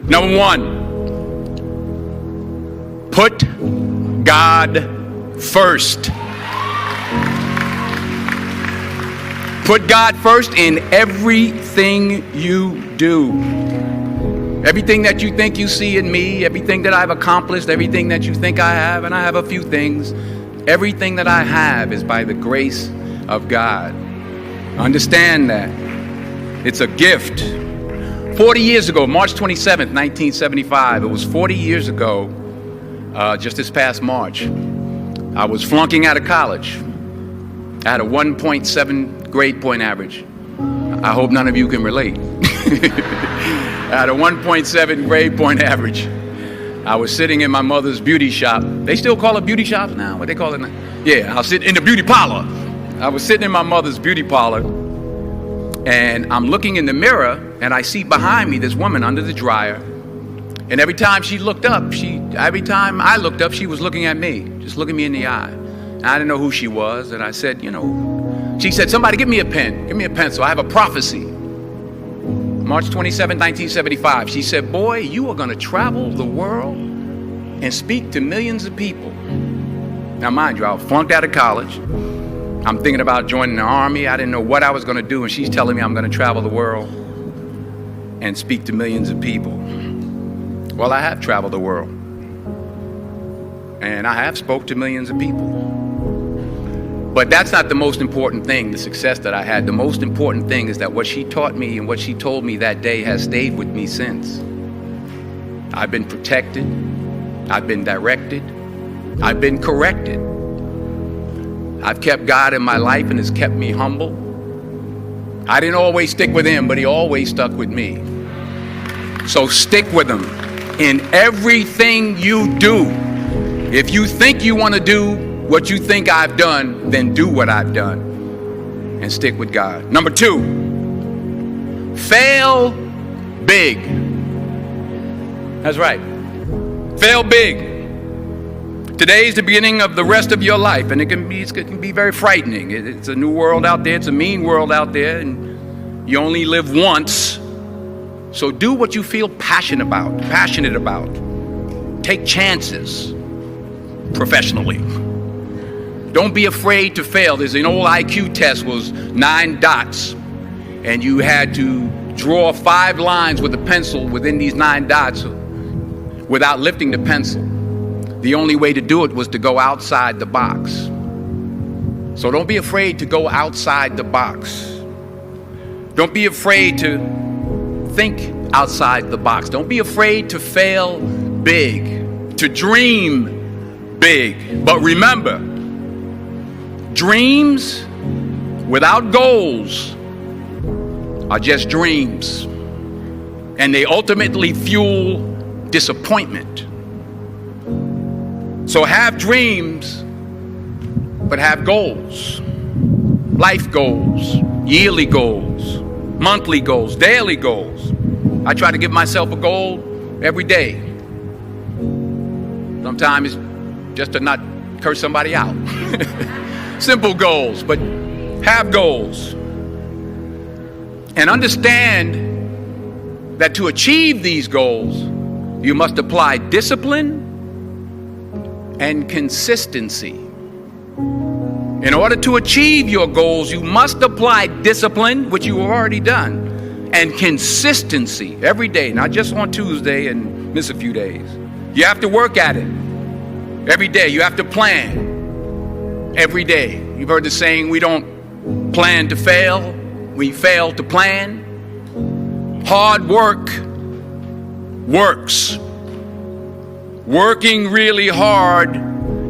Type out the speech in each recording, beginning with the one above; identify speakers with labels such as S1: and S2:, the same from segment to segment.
S1: Number one, put God first. Put God first in everything you do. Everything that you think you see in me, everything that I've accomplished, everything that you think I have, and I have a few things, everything that I have is by the grace of God. Understand that. It's a gift. 40 years ago, March 27th, 1975, it was 40 years ago, just this past March, I was flunking out of college. I had a 1.7 grade point average. I hope none of you can relate. I had a 1.7 grade point average. I was sitting in my mother's beauty shop. They still call it beauty shops now? What they call it now? Yeah, I was sitting in the beauty parlor. I was sitting in my mother's beauty parlor, and I'm looking in the mirror, and I see behind me this woman under the dryer. And every time she looked up, every time I looked up, she was looking at me, just looking me in the eye. And I didn't know who she was, and I said, she said, somebody give me a pen, give me a pencil, I have a prophecy. March 27, 1975, she said, boy, you are gonna travel the world and speak to millions of people. Now mind you, I flunked out of college. I'm thinking about joining the army. I didn't know what I was gonna do, and she's telling me I'm gonna travel the world and speak to millions of people. Well, I have traveled the world, and I have spoke to millions of people. But that's not the most important thing, the success that I had. The most important thing is that what she taught me and what she told me that day has stayed with me since. I've been protected, I've been directed, I've been corrected. I've kept God in my life, and it's kept me humble. I didn't always stick with him, but he always stuck with me. So stick with him in everything you do. If you think you want to do what you think I've done, then do what I've done and stick with God. Number two, fail big. That's right. Fail big. Today is the beginning of the rest of your life, and it can be very frightening. It's a new world out there. It's a mean world out there, and you only live once. So do what you feel passionate about. Take chances professionally. Don't be afraid to fail. There's an old IQ test, was 9 dots, and you had to draw 5 lines with a pencil within these 9 dots without lifting the pencil. The only way to do it was to go outside the box. So don't be afraid to go outside the box. Don't be afraid to think outside the box. Don't be afraid to fail big, to dream big. But remember, dreams without goals are just dreams, and they ultimately fuel disappointment. So have dreams, but have goals. Life goals, yearly goals, monthly goals, daily goals. I try to give myself a goal every day. Sometimes it's just to not curse somebody out. Simple goals, but have goals. And understand that to achieve these goals, you must apply discipline and consistency. In order to achieve your goals, you must apply discipline, which you have already done, and consistency every day, not just on Tuesday and miss a few days. You have to work at it every day. You have to plan every day. You've heard the saying, we don't plan to fail, we fail to plan. Hard work works. Working really hard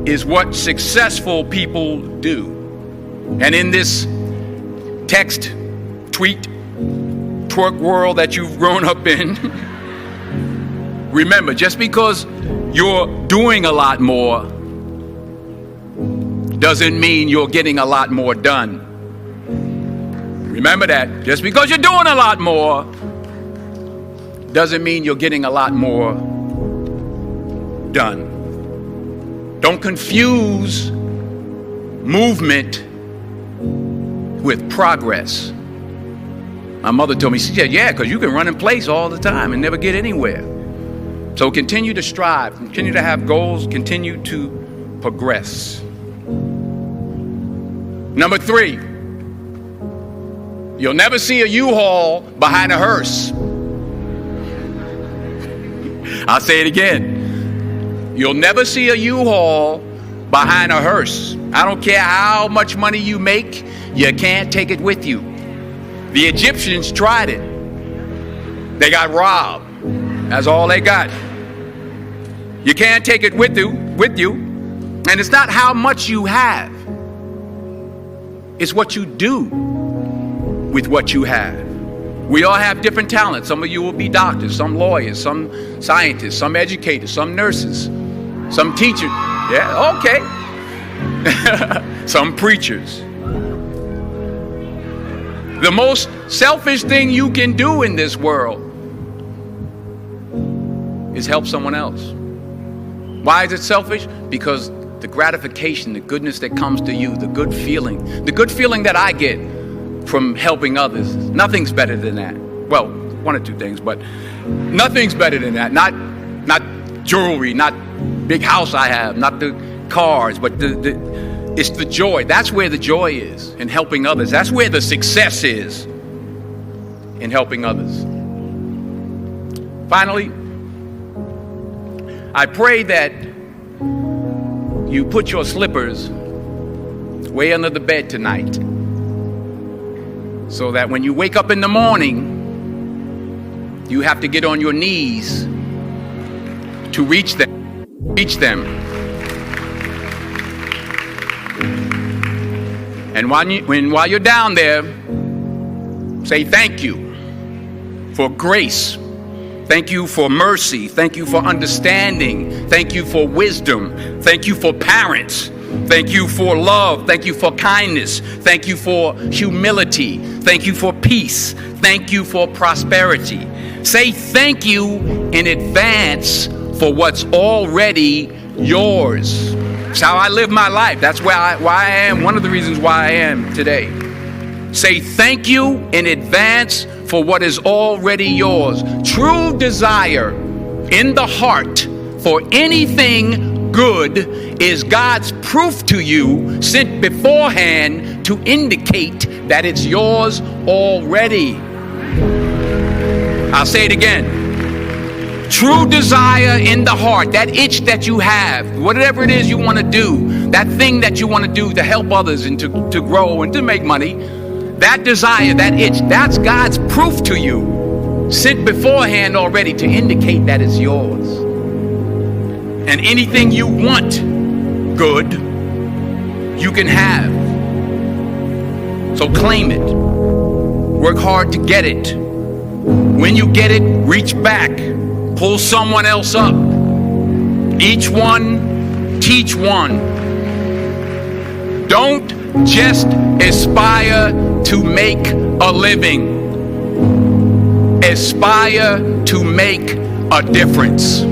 S1: is what successful people do. And in this text, tweet, twerk world that you've grown up in, remember, just because you're doing a lot more doesn't mean you're getting a lot more done. Remember that. Just because you're doing a lot more doesn't mean you're getting a lot more done. Don't confuse movement with progress. My mother told me, she said, yeah, because you can run in place all the time and never get anywhere. So continue to strive, continue to have goals, continue to progress. Number 3, you'll never see a U-Haul behind a hearse. I'll say it again. You'll never see a U-Haul behind a hearse. I don't care how much money you make, you can't take it with you. The Egyptians tried it. They got robbed. That's all they got. You can't take it with you. And it's not how much you have. It's what you do with what you have. We all have different talents. Some of you will be doctors, some lawyers, some scientists, some educators, some nurses, some teachers. Yeah, okay. Some preachers. The most selfish thing you can do in this world is help someone else. Why is it selfish? Because the gratification, the goodness that comes to you, the good feeling that I get from helping others, nothing's better than that. Well, one or two things, but nothing's better than that. Not jewelry, not big house I have, not the cars, but it's the joy. That's where the joy is, in helping others. That's where the success is, in helping others. Finally, I pray that you put your slippers way under the bed tonight, so that when you wake up in the morning, you have to get on your knees to reach them. And while you're down there, say thank you for grace. Thank you for mercy. Thank you for understanding. Thank you for wisdom. Thank you for parents. Thank you for love. Thank you for kindness. Thank you for humility. Thank you for peace. Thank you for prosperity. Say thank you in advance for what's already yours. That's how I live my life. That's why I am, one of the reasons why I am today. Say thank you in advance for what is already yours. True desire in the heart for anything good is God's proof to you, sent beforehand to indicate that it's yours already. I'll say it again. True desire in the heart, that itch that you have, whatever it is you want to do, that thing that you want to do to help others and to grow and to make money, that desire, that itch, that's God's proof to you, sent beforehand already to indicate that it's yours. And anything you want good, you can have. So claim it. Work hard to get it. When you get it, reach back. Pull someone else up. Each one, teach one. Don't just aspire to make a living. Aspire to make a difference.